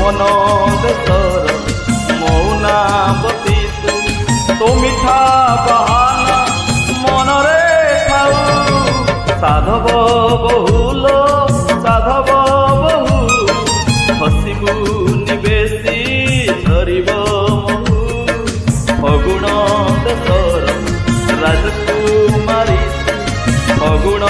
मन देशर मौनावती तो मिठा बहाना मनरे खाऊ साधव बहुल साधव बहु हसिबुनि बेसी झरिब महु फगुण देशर राजकुमारी फगुण